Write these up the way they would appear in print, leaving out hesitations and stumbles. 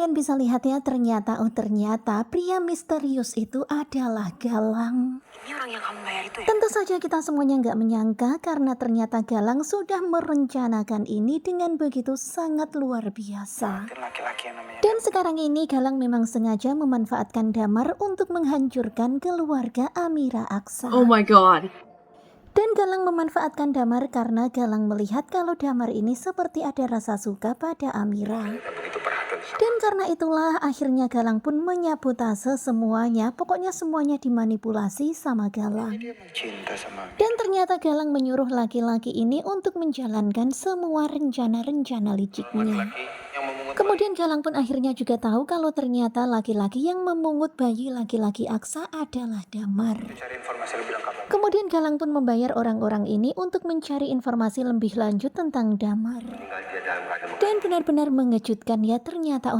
kalian bisa lihat ya, ternyata pria misterius itu adalah Galang. Ini orang yang kamu bayar itu ya? Tentu saja kita semuanya nggak menyangka karena ternyata Galang sudah merencanakan ini dengan begitu sangat luar biasa. Itu laki-laki yang namanya Dan sekarang ini Galang memang sengaja memanfaatkan Damar untuk menghancurkan keluarga Amira Aksa. Oh my god. Dan Galang memanfaatkan Damar karena Galang melihat kalau Damar ini seperti ada rasa suka pada Amira. begitu perhatian sama Dan karena itulah akhirnya Galang pun menyabotase semuanya. Pokoknya semuanya dimanipulasi sama Galang. dia cinta sama Dan ternyata Galang menyuruh laki-laki ini untuk menjalankan semua rencana-rencana liciknya. yang memungut Kemudian Galang pun akhirnya juga tahu kalau ternyata laki-laki yang memungut bayi laki-laki Aksa adalah Damar. cari informasi lebih lengkap lagi. Kemudian Galang pun membayar orang-orang ini untuk mencari informasi lebih lanjut tentang Damar. Tinggal dia dalam keadaan Dan benar-benar mengejutkan ya, ternyata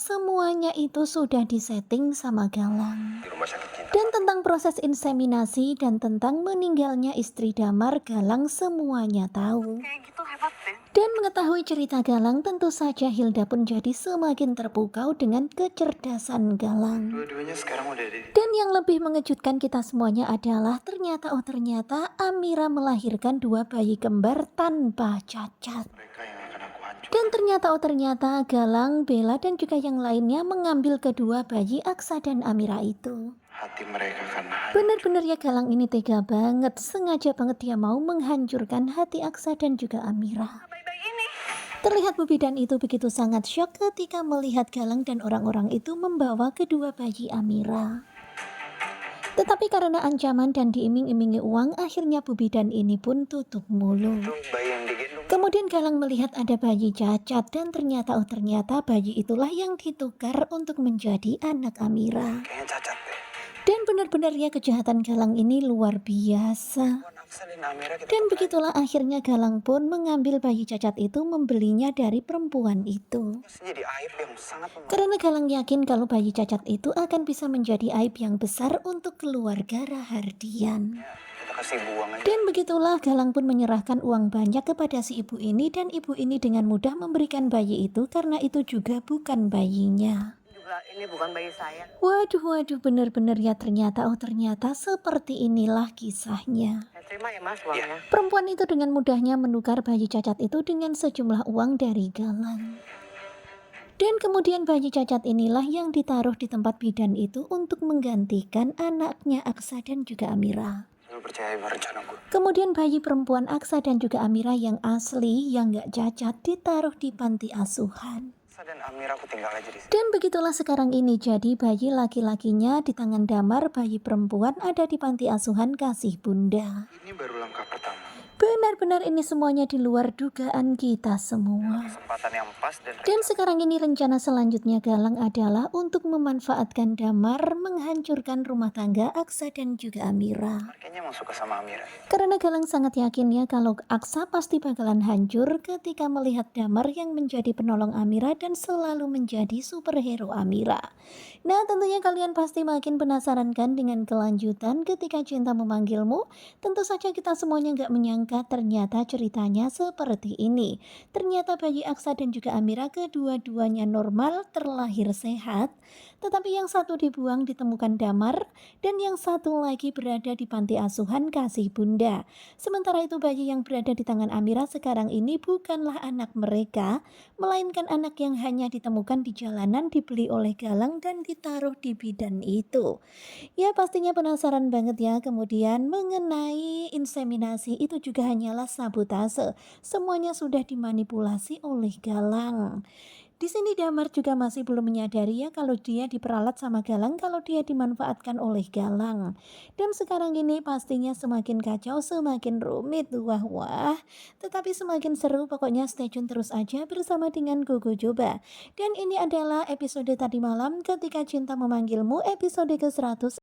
semuanya itu sudah disetting sama Galang. di rumah sakit cinta. Dan tentang proses inseminasi dan tentang meninggalnya istri Damar, Galang semuanya tahu. Kayak gitu hebat deh. Dan mengetahui cerita Galang, tentu saja Hilda pun jadi semakin terpukau dengan kecerdasan Galang. Dua-duanya sekarang udah ada di Dan yang lebih mengejutkan kita semuanya adalah ternyata Amira melahirkan 2 bayi kembar tanpa cacat. mereka yang akan aku hancur. Dan ternyata Galang, Bella dan juga yang lainnya mengambil kedua bayi Aksa dan Amira itu. Hati mereka karena Benar-benar ya, Galang ini tega banget, sengaja banget dia mau menghancurkan hati Aksa dan juga Amira. bayi-bayi ini. Terlihat Bu Bidan itu begitu sangat syok ketika melihat Galang dan orang-orang itu membawa kedua bayi Amira. Tetapi karena ancaman dan diiming-imingi uang, akhirnya Bu Bidan ini pun tutup mulut. Itu bayi yang digendong. Kemudian Galang melihat ada bayi cacat dan ternyata bayi itulah yang ditukar untuk menjadi anak Amira. Kayaknya cacat deh. Dan benar-benar ya, kejahatan Galang ini luar biasa. Gua naksalin Amira kita. Dan begitulah akhirnya Galang pun mengambil bayi cacat itu, membelinya dari perempuan itu. Terus jadi aib yang sangat memalukan. Karena Galang yakin kalau bayi cacat itu akan bisa menjadi aib yang besar untuk keluarga Rahardian. Kita kasih buang aja. Dan begitulah Galang pun menyerahkan uang banyak kepada si ibu ini, dan ibu ini dengan mudah memberikan bayi itu karena itu juga bukan bayinya. Juga ini bukan bayi saya. Waduh, benar-benar ya, ternyata seperti inilah kisahnya. Saya terima ya mas uangnya. Perempuan itu dengan mudahnya menukar bayi cacat itu dengan sejumlah uang dari Galang. Dan kemudian bayi cacat inilah yang ditaruh di tempat bidan itu untuk menggantikan anaknya Aksa dan juga Amira. Lu percaya sama rencana gue? Kemudian bayi perempuan Aksa dan juga Amira yang asli, yang gak cacat, ditaruh di panti asuhan. Aksa dan Amira aku tinggal aja di sini. Dan begitulah sekarang ini jadi bayi laki-lakinya di tangan Damar, bayi perempuan ada di panti asuhan Kasih Bunda. Ini baru langkah pertama. Benar-benar ini semuanya di luar dugaan kita semua. Kesempatan yang pas dan Dan sekarang ini rencana selanjutnya Galang adalah untuk memanfaatkan Damar menghancurkan rumah tangga Aksa dan juga Amira. kayaknya emang suka sama Amira. Karena Galang sangat yakin ya kalau Aksa pasti bakalan hancur ketika melihat Damar yang menjadi penolong Amira dan selalu menjadi superhero Amira. Nah, tentunya kalian pasti makin penasaran kan dengan kelanjutan ketika cinta memanggilmu. Tentu saja kita semuanya nggak menyangka ternyata ceritanya seperti ini. Ternyata bayi Aksa dan juga Amira kedua-duanya normal, terlahir sehat. Tetapi yang satu dibuang ditemukan Damar dan yang satu lagi berada di panti asuhan Kasih Bunda. Sementara itu bayi yang berada di tangan Amira sekarang ini bukanlah anak mereka, melainkan anak yang hanya ditemukan di jalanan, dibeli oleh Galang dan ditaruh di bidan itu. Ya pastinya penasaran banget ya. Kemudian mengenai inseminasi itu juga hanyalah sabotase. Semuanya sudah dimanipulasi oleh Galang. Di sini Damar juga masih belum menyadari ya kalau dia diperalat sama Galang, kalau dia dimanfaatkan oleh Galang. Dan sekarang ini pastinya semakin kacau, semakin rumit, wah. Tetapi semakin seru, pokoknya stay tune terus aja bersama dengan Gogo Joba. Dan ini adalah episode tadi malam ketika cinta memanggilmu, episode ke-100.